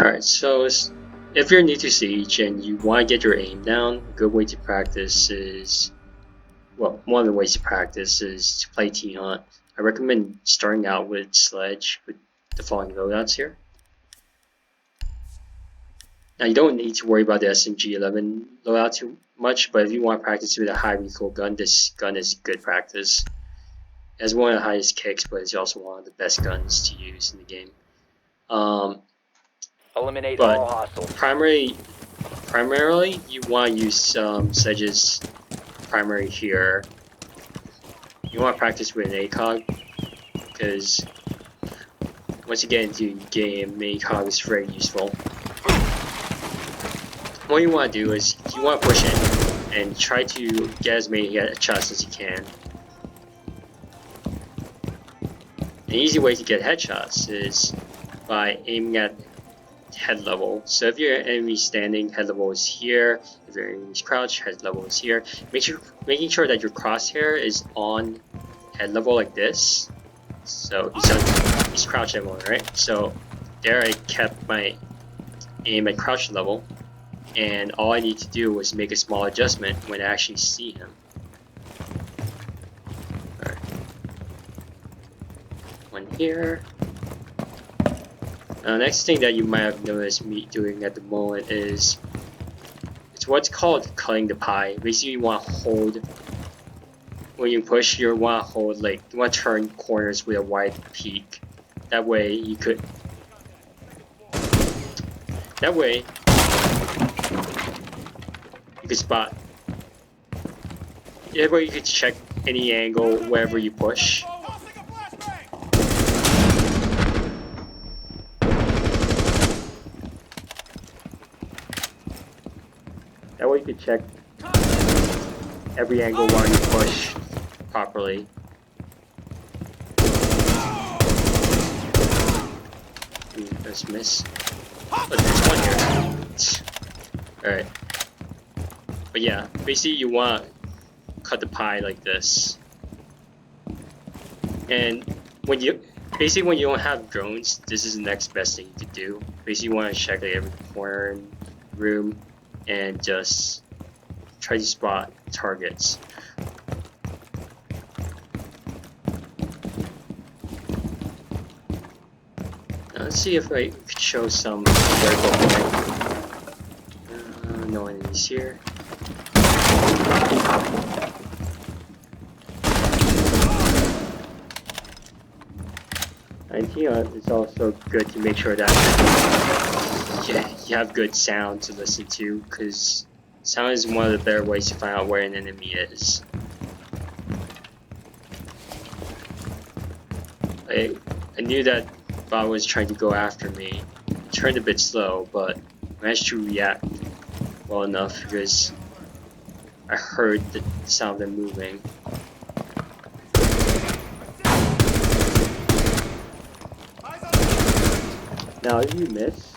Alright, so if you're new to Siege and you want to get your aim down, a good way to practice is, well, one of the ways to practice is to play T-Hunt. I recommend starting out with Sledge with the following loadouts here. Now you don't need to worry about the SMG-11 loadout too much, but if you want to practice with a high recoil gun, this gun is good practice. It has one of the highest kicks, but it's also one of the best guns to use in the game. Eliminate But all hostiles. primarily, you want to use Sedge's primary here. You want to practice with an ACOG, because once you get into the game, ACOG is very useful. What you want to do is you want to push in and try to get as many headshots as you can. An easy way to get headshots is by aiming at head level. So if your enemy standing, head level is here. If your enemy's crouched, head level is here. Making sure that your crosshair is on head level like this. So he's crouched at one, right? So there I kept my aim at crouch level, and all I need to do was make a small adjustment when I actually see him. Alright. One here. Next thing that you might have noticed me doing at the moment is it's what's called cutting the pie. Basically, you want to hold when you push. You want to hold, like, you want to turn corners with a wide peak. That way you could. That way you could spot. That way you could check any angle wherever you push. That way you can check every angle while you push properly. Let's miss. But there's one here. Alright. But yeah, basically you want to cut the pie like this. And when you don't have drones, this is the next best thing you could do. Basically you want to check like every corner and room and just try to spot targets. Now let's see if I could show some vertical play. No enemies here. And here it's also good to make sure that you have good sound to listen to, because sound is one of the better ways to find out where an enemy is. I knew that bot was trying to go after me. It turned a bit slow, but managed to react well enough because I heard the sound of them moving. Now if you miss,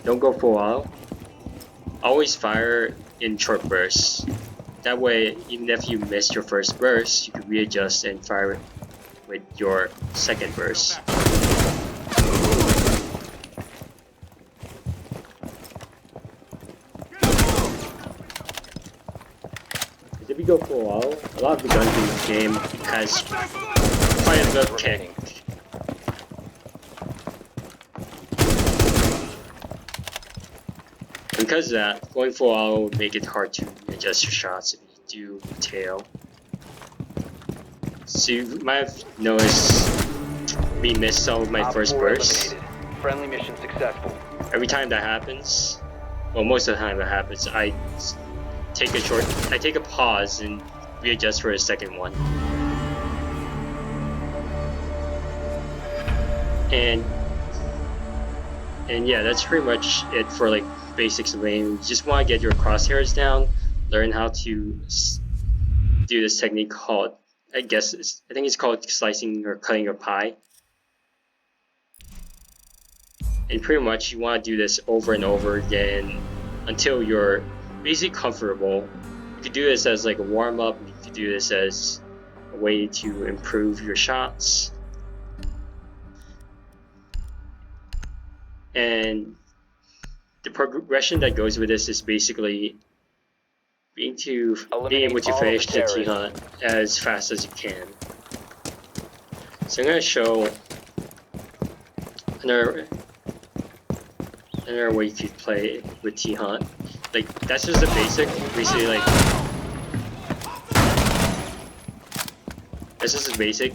don't go full auto. Always fire in short bursts. That way, even if you miss your first burst, you can readjust and fire with your second burst. Because if you go full auto, a lot of the guns in this game has quite a bit of kick. Because of that, going full auto would make it hard to adjust your shots if you do tail. So you might have noticed me miss some of my first bursts. Friendly mission successful. Every time that happens, well, most of the time that happens, I take a pause and readjust for a second one. And yeah, that's pretty much it for like basics of aim. You just want to get your crosshairs down, learn how to do this technique called, I think it's called slicing or cutting your pie. And pretty much you want to do this over and over again until you're basically comfortable. You could do this as like a warm-up, you could do this as a way to improve your shots. And the progression that goes with this is basically being able to Eliminate all of the finish the terrorists. T-Hunt as fast as you can. So I'm gonna show another way you could play with T-Hunt. Like that's just the basic, basically like that's just the basic,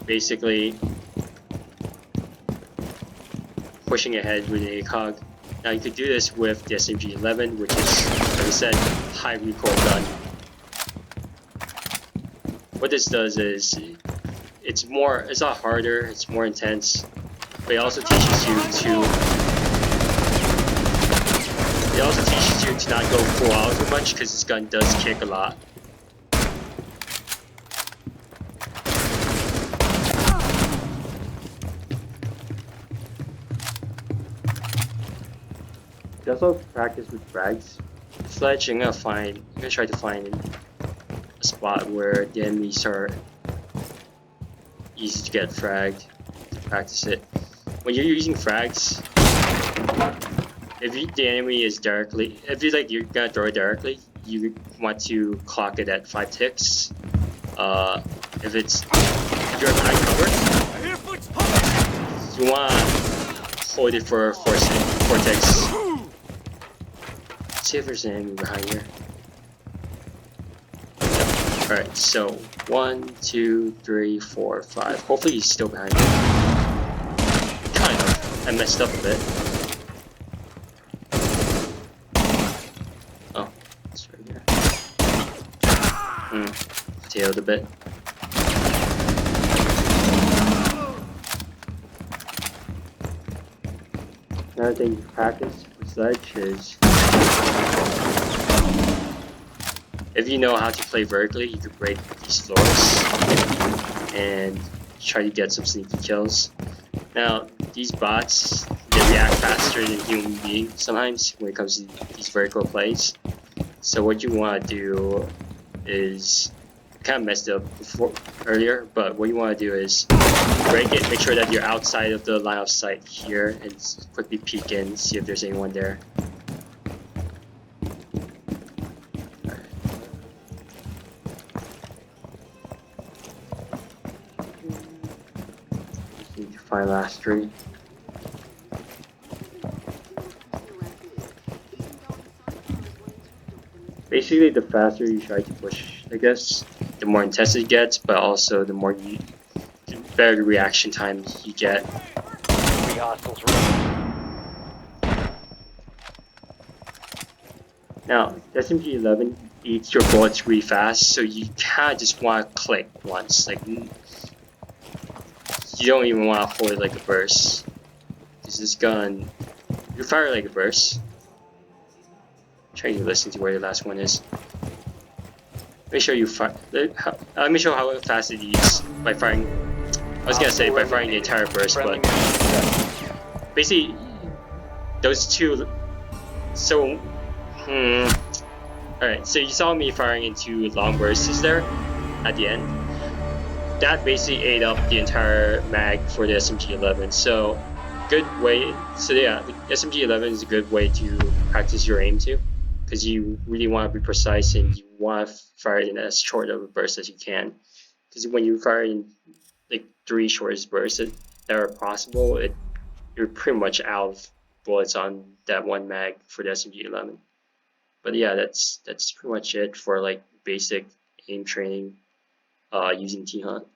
basically pushing ahead with an ACOG. Now you could do this with the SMG-11, which is, like I said, high recoil gun. What this does is it's a lot harder, it's more intense, but it also teaches you to not go full out too much because this gun does kick a lot. You also practice with frags. Sledge, I'm gonna try to find a spot where the enemies are easy to get fragged. To practice it. When you're using frags, if the enemy is directly, if you're gonna throw it directly, you want to clock it at 5 ticks. If you're behind cover, you want to hold it for 4 ticks. Let's see if there's an enemy behind here. Alright, so 1, 2, 3, 4, 5. Hopefully he's still behind me. Kind of. I messed up a bit. Oh, it's right here. Tailed a bit. Another thing to practice with Sledge is if you know how to play vertically, you can break these floors and try to get some sneaky kills. Now, these bots, they react faster than human beings sometimes when it comes to these vertical plays. So what you want to do is, kind of messed up earlier, but what you want to do is break it, make sure that you're outside of the line of sight here, and quickly peek in, see if there's anyone there. Just need to find last three. Basically, the faster you try to push, I guess, the more intense it gets, but also the better the reaction time you get. Now, the SMG-11 eats your bullets really fast, so you kind of just want to click once. Like, you don't even want to hold it like a burst. Because this gun, you fire like a burst. I'm trying to listen to where the last one is. Let me show you. Let me show how fast it eats by firing. I was gonna say by firing the entire burst, but basically those two. So, alright. So you saw me firing into long bursts there at the end. That basically ate up the entire mag for the SMG-11. So, good way. So yeah, the SMG-11 is a good way to practice your aim too, because you really want to be precise and you want to fire it in as short of a burst as you can. Because when you fire in like 3 shortest bursts that are possible, you're pretty much out of bullets on that one mag for the SMG-11. But yeah, that's pretty much it for like basic aim training using T-Hunt.